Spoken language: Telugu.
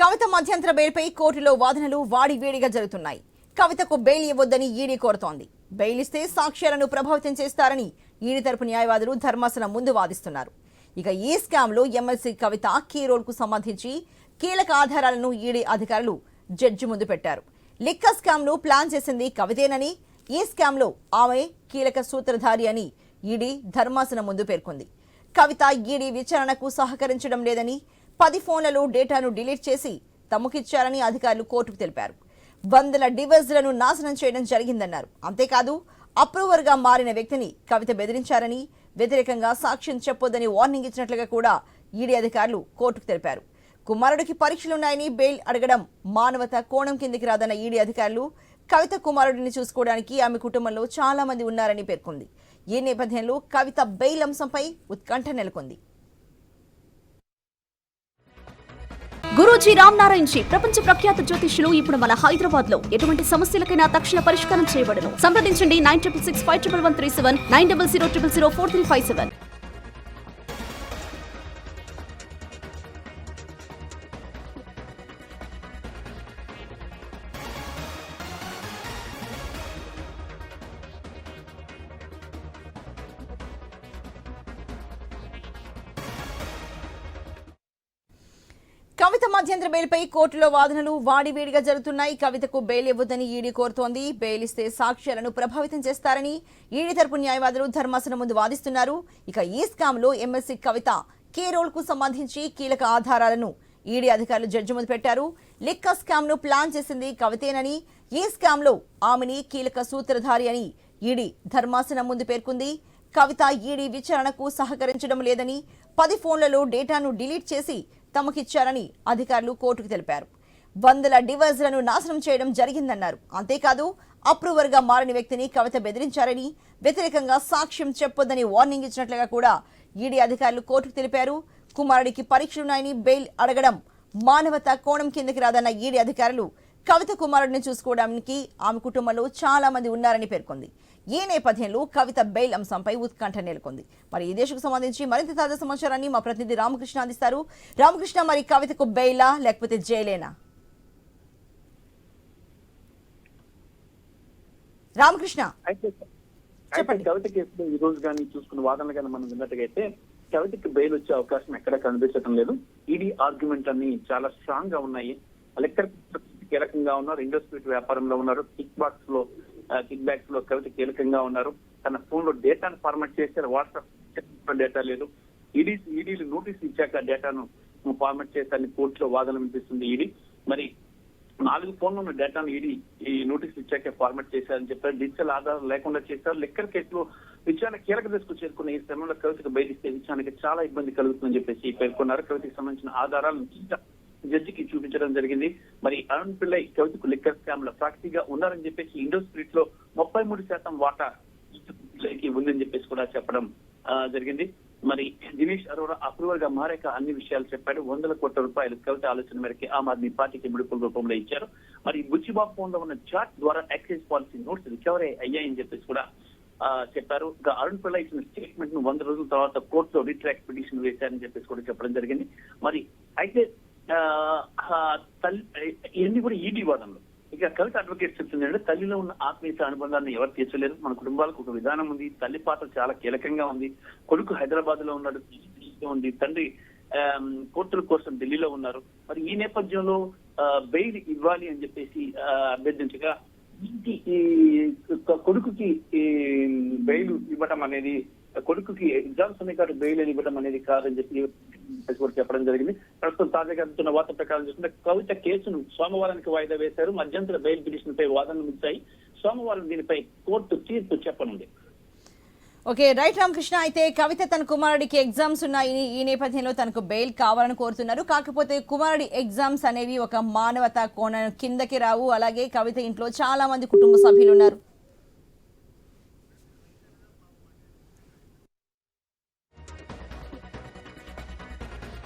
కవిత మధ్యంతర బెయిల్పై కోర్టులో వాదనలు వాడివేడిగా జరుగుతున్నాయి. కవితకు బెయిల్ ఇవ్వొద్దని ఈడీ కోరుతోంది. బెయిల్ ఇస్తే సాక్ష్యాలను ప్రభావితం చేస్తారని ఈడీ తరపు న్యాయవాదులు ధర్మాసనం ముందు వాదిస్తున్నారు. ఇక ఈ స్కామ్లో ఎమ్మెల్సీ కవిత కీ రోల్కు సంబంధించి కీలక ఆధారాలను ఈడీ అధికారులు జడ్జి ముందు పెట్టారు. లిక్కర్ స్కామ్ను ప్లాన్ చేసింది కవితేనని, ఈ స్కామ్లో ఆమె కీలక సూత్రధారి అని ఈడీ ధర్మాసనం ముందు పేర్కొంది. కవిత ఈడీ విచారణకు సహకరించడం లేదని, 10 ఫోన్లలో డేటాను డిలీట్ చేసి తమకిచ్చారని అధికారులు కోర్టుకు తెలిపారు. వందల డివైజ్లను నాశనం చేయడం జరిగిందన్నారు. అంతేకాదు అప్రూవర్గా మారిన వ్యక్తిని కవిత బెదిరించారని, వ్యతిరేకంగా సాక్ష్యం చెప్పొద్దని వార్నింగ్ ఇచ్చినట్లుగా కూడా ఈడీ అధికారులు కోర్టుకు తెలిపారు. కుమారుడికి పరీక్షలున్నాయని బెయిల్ అడగడం మానవత కోణం కిందికి రాదన్న ఈడీ అధికారులు కవిత కుమారుడిని చూసుకోవడానికి ఆమె కుటుంబంలో చాలా మంది ఉన్నారని పేర్కొంది. ఈ నేపథ్యంలో కవిత బెయిల్ అంశంపై ఉత్కంఠ నెలకొంది. గురూజీ రామ్ నారాయణ్ జీ ప్రపంచ ప్రఖ్యాత జ్యోతిష్యులు ఇప్పుడు మన హైదరాబాద్ లో ఎటువంటి సమస్యలకైనా తక్షణ పరిష్కారం చేయబడును. సంప్రదించండి 96651137 9000004357. కవిత మధ్యంతర బెయిల్పై కోర్టులో వాదనలు వాడివేడిగా జరుగుతున్నాయి. కవితకు బెయిల్ ఇవ్వొద్దని ఈడీ కోరుతోంది. బెయిల్ ఇస్తే సాక్ష్యాలను ప్రభావితం చేస్తారని ఈడీ తరపు న్యాయవాదులు ధర్మాసనం ముందు వాదిస్తున్నారు. ఇక ఈ స్కామ్లో ఎమ్మెల్సీ కవిత కీ రోల్కు సంబంధించి కీలక ఆధారాలను ఈడీ అధికారులు జడ్జి ముందు పెట్టారు. లిక్కర్ స్కామ్ను ప్లాన్ చేసింది కవితేనని, ఈ స్కామ్లో ఆమెని కీలక సూత్రధారి అని ఈడీ ధర్మాసనం ముందు పేర్కొంది. కవిత ఈడీ విచారణకు సహకరించడం లేదని, 10 ఫోన్లలో డేటాను డిలీట్ చేసి తమకిచ్చారని అధికారులు కోర్టుకు తెలిపారు. వందల డివైజ్లను నాశనం చేయడం జరిగిందన్నారు. అంతేకాదు అప్రూవర్గా మారిన వ్యక్తిని కవిత బెదిరించారని, వ్యతిరేకంగా సాక్ష్యం చెప్పొద్దని వార్నింగ్ ఇచ్చినట్లుగా కూడా ఈడీ అధికారులు కోర్టుకు తెలిపారు. కుమారుడికి పరీక్షలున్నాయని బెయిల్ అడగడం మానవత కోణం కిందకి రాదన్న ఈడీ అధికారులు కవిత కుమారుడిని చూసుకోవడానికి ఆమె కుటుంబంలో చాలా మంది ఉన్నారని పేర్కొంది. ఈ నేపథ్యంలో కవిత బెయిల్ అంశంపై ఉత్కంఠ నెలకొంది. మరి ఈ దేశకు సంబంధించి మరింత తాజా సమాచారాన్ని మా ప్రతినిధి రామకృష్ణ అందిస్తారు. రామకృష్ణ, మరి కవితకు బెయిలా లేకపోతే జైలేనా? రామకృష్ణ చెప్పండి. కవిత కేసులో ఈ రోజు కానీ చూసుకున్న వాదనలు కానీ మనం విన్నట్టుగా అయితే కవితకి బెయిల్ వచ్చే అవకాశం ఎక్కడ కనిపించడం లేదు. ఈడీ ఆర్గ్యుమెంట్ అన్ని చాలా స్ట్రాంగ్ గా ఉన్నాయి. లెక్కర్ కీలకంగా ఉన్నారు, ఇండస్ట్రీ వ్యాపారంలో ఉన్నారు, కిక్ బ్యాక్స్ లో కవిత కీలకంగా ఉన్నారు. తన ఫోన్ లో డేటాను ఫార్మాట్ చేశారు, వాట్సాప్ డేటా లేదు. ఈడీలు నోటీస్ ఇచ్చాక డేటాను ఫార్మాట్ చేశారని కోర్టులో వాదన వినిపిస్తుంది ఈడీ. మరి 4 ఫోన్లు ఉన్న డేటాను ఈడీ ఈ నోటీస్ ఇచ్చాక ఫార్మాట్ చేశారని చెప్పారు. డిజిటల్ ఆధారం లేకుండా చేశారు. లెక్కర్ కేసులో విచారణ కీలక దశకు చేరుకున్న ఈ సమయంలో కవితకు బయటిస్తే విచారణకి చాలా ఇబ్బంది కలుగుతుందని చెప్పేసి పేర్కొన్నారు. కవితకు సంబంధించిన ఆధారాలను జడ్జికి చూపించడం జరిగింది. మరి అరుణ్ పిల్లై కవితకు లిక్కర్ స్కామ్ లో ప్రాక్టీగా ఉన్నారని చెప్పేసి ఇండస్ట్రీట్ లో 33% వాటా ఉందని చెప్పేసి కూడా చెప్పడం జరిగింది. మరి దినేష్ అరోరా అప్రూవల్ గా మారాక అన్ని విషయాలు చెప్పాడు. 100 కోట్ల రూపాయలు కవిత ఆలోచన మేరకు ఆమ్ ఆద్మీ పార్టీకి ముడుపుల రూపంలో ఇచ్చారు. మరి బుచ్చిబాబు ఫోన్ లో ఉన్న చాట్ ద్వారా ఎక్సైజ్ పాలసీ నోట్స్ రికవరీ అయ్యాయని చెప్పేసి కూడా చెప్పారు. అరుణ్ పిల్లై ఇచ్చిన స్టేట్మెంట్ ను 100 రోజుల తర్వాత కోర్టులో రిట్రాక్ట్ పిటిషన్ వేశారని చెప్పేసి కూడా చెప్పడం జరిగింది. మరి అయితే ఇవన్నీ కూడా ఈడీ వాదనలు. ఇక కవిత అడ్వకేట్ చెప్తుందంటే తల్లిలో ఉన్న ఆత్మీయత అనుబంధాన్ని ఎవరు తీర్చలేరు. మన కుటుంబాలకు ఒక విధానం ఉంది. తల్లి పాత్ర చాలా కీలకంగా ఉంది. కొడుకు హైదరాబాద్ లో ఉన్నాడు, ఉంది. తండ్రి కోర్టుల కోసం ఢిల్లీలో ఉన్నారు. మరి ఈ నేపథ్యంలో బెయిల్ ఇవ్వాలి అని చెప్పేసి అభ్యర్థించగా కొడుకుకి బెయిల్ ఇవ్వటం అనేది, కొడుకుకి ఎగ్జామ్స్ ఉన్నాయి కాబట్టి బెయిల్ ఇవ్వడం అనేది కాదని చెప్పి చెప్పడం జరిగింది. ప్రస్తుతం తాజాగా అందుతున్న వార్త ప్రకారం చూస్తుంటే కవిత కేసును సోమవారానికి వాయిదా వేశారు. మధ్యంతర బెయిల్ పిటిషన్ పై వాదనలు ముగిశాయి. సోమవారం దీనిపై కోర్టు తీర్పు చెప్పనుంది. Okay, right Ramakrishna. అయితే కవిత తన కుమారుడికి ఎగ్జామ్స్ ఉన్నాయి, ఈ నేపథ్యంలో తనకు బెయిల్ కావాలని కోరుతున్నారు. కాకపోతే కుమారుడి ఎగ్జామ్స్ అనేవి ఒక మానవతా కోణం కిందకి రావు. అలాగే కవిత ఇంట్లో చాలా మంది కుటుంబ సభ్యులు ఉన్నారు.